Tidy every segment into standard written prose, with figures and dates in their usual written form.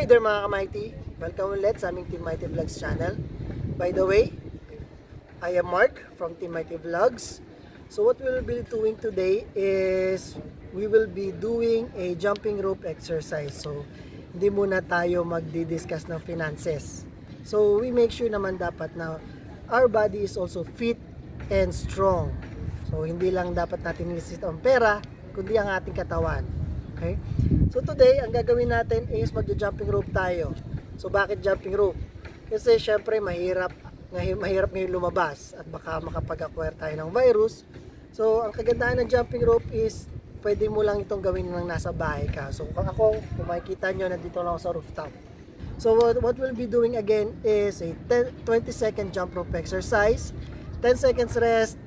there mga ka-Mighty! Welcome ulit sa aming Team Mighty Vlogs channel. By the way, I am Mark from Team Mighty Vlogs. So what we will be doing today is we will be doing a jumping rope exercise. So hindi muna tayo magdi-discuss ng finances. So we make sure naman dapat na our body is also fit and strong. So hindi lang dapat natin inisip ang pera, kundi ang ating katawan. Okay? So today, ang gagawin natin is magja-jumping rope tayo. So bakit jumping rope? Kasi syempre mahirap ngayon lumabas at baka makapag-acquire tayo ng virus. So ang kagandahan ng jumping rope is pwede mo lang itong gawin nang nasa bahay ka. So kung makikita nyo, nandito lang ako sa rooftop. So what we'll be doing again is a 20-second jump rope exercise, 10 seconds rest,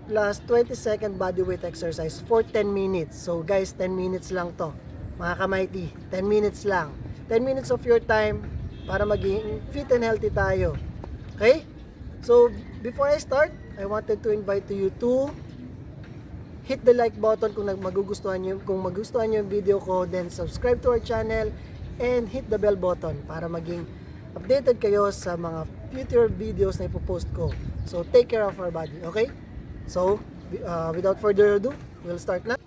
plus 20-second body weight exercise for 10 minutes. So guys, 10 minutes lang to mga ka-Mighty, 10 minutes lang, 10 minutes of your time para maging fit and healthy tayo. Okay? So before I start, I wanted to invite you to hit the like button kung magugustuhan nyo yung video ko, then subscribe to our channel and hit the bell button para maging updated kayo sa mga future videos na ipopost ko. So take care of our body, okay? So without further ado, we'll start na.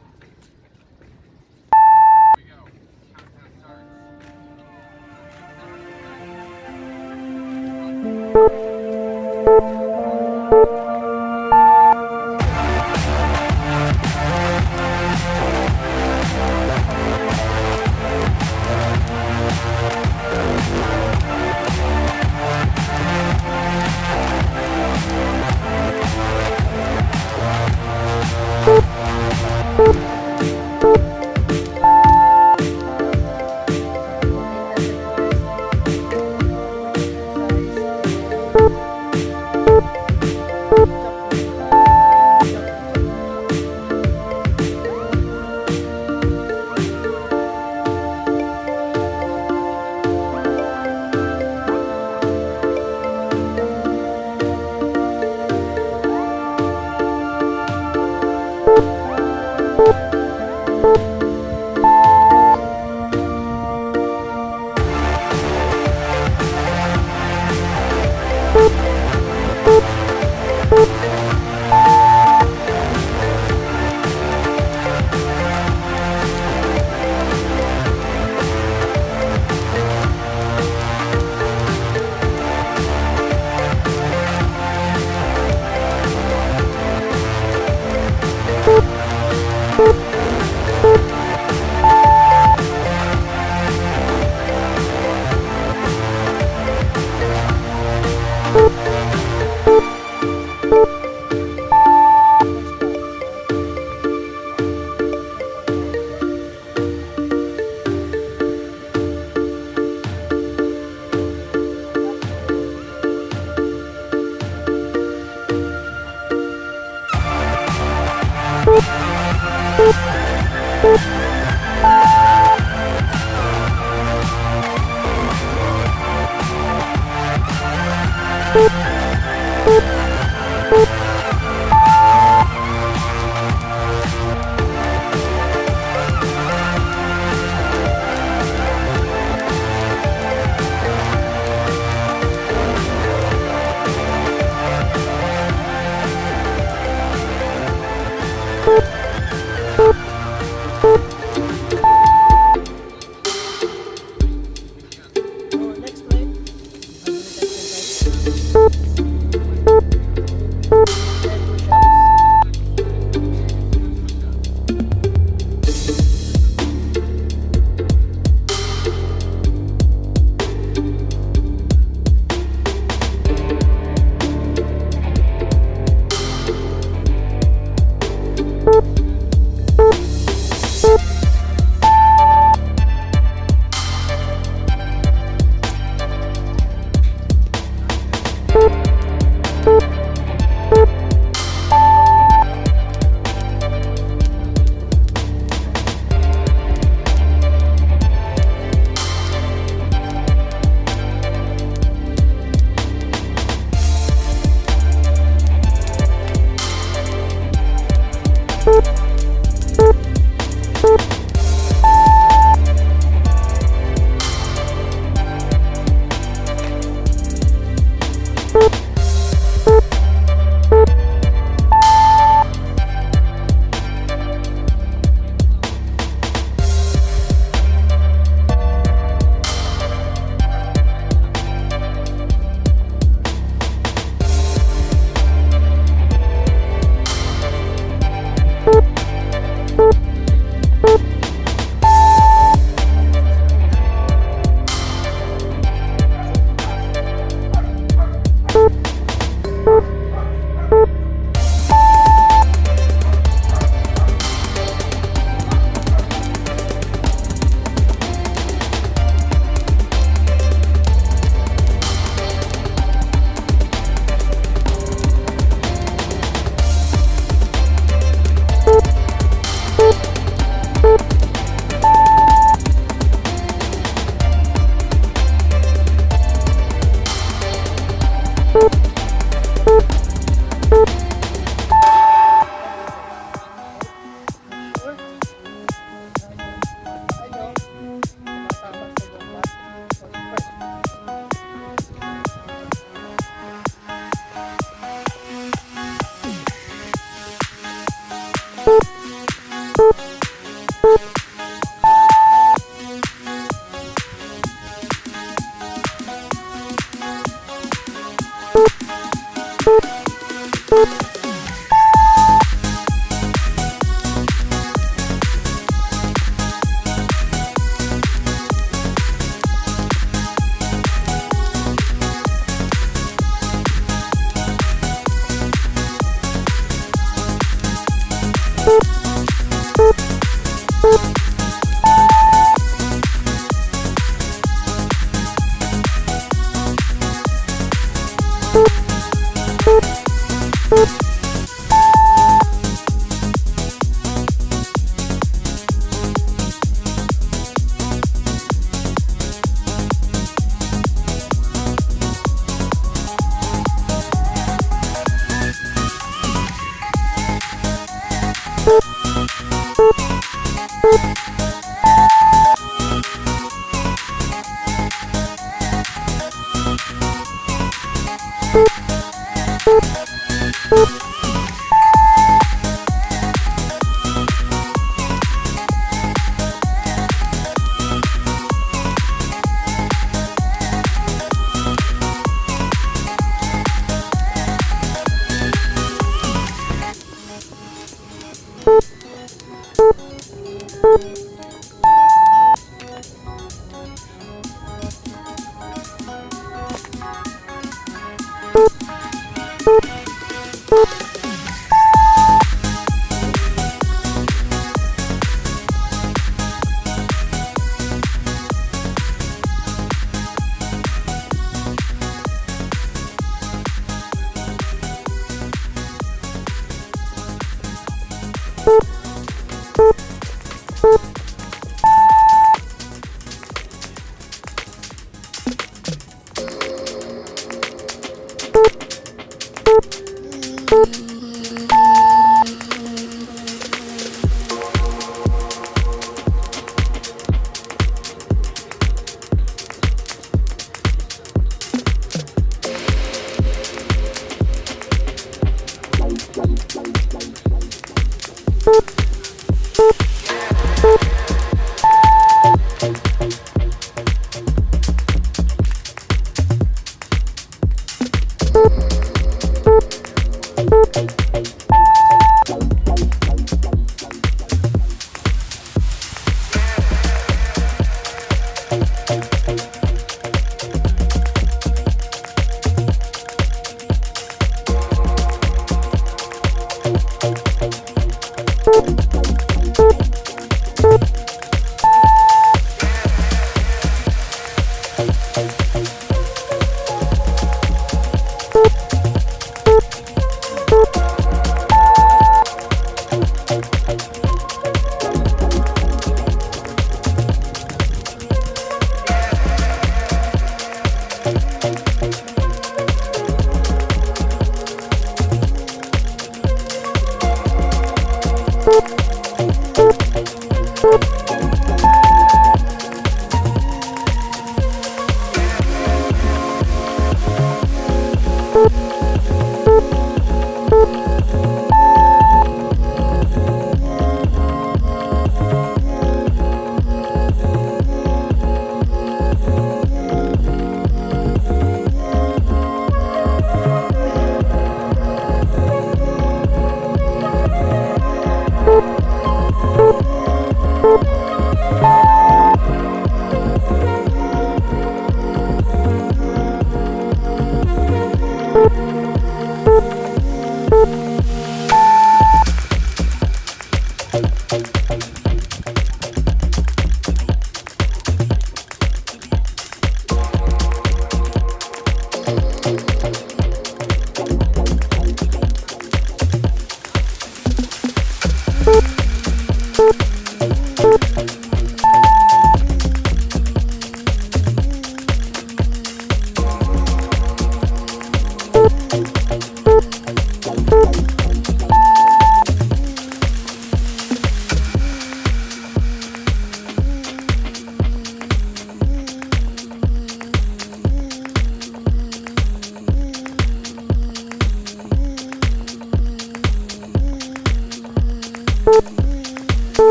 Good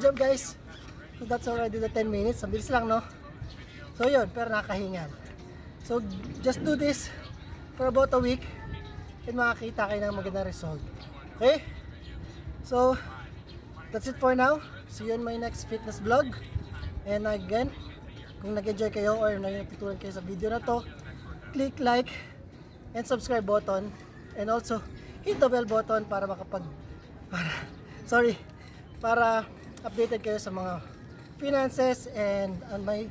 job guys. So that's already the 10 minutes. Ang bilis lang, no? So yun, pero nakahingan. So just do this for about a week and makakita kayo ng magandang result. Okay? So that's it for now. See you in my next fitness vlog. And again, kung nag-enjoy kayo or natutunan kayo sa video na to, click like and subscribe button, and also hit the bell button para para updated kayo sa mga finances and on my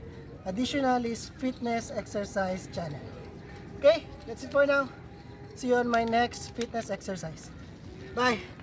additional is fitness exercise channel. Okay, that's it for now. See you on my next fitness exercise. Bye.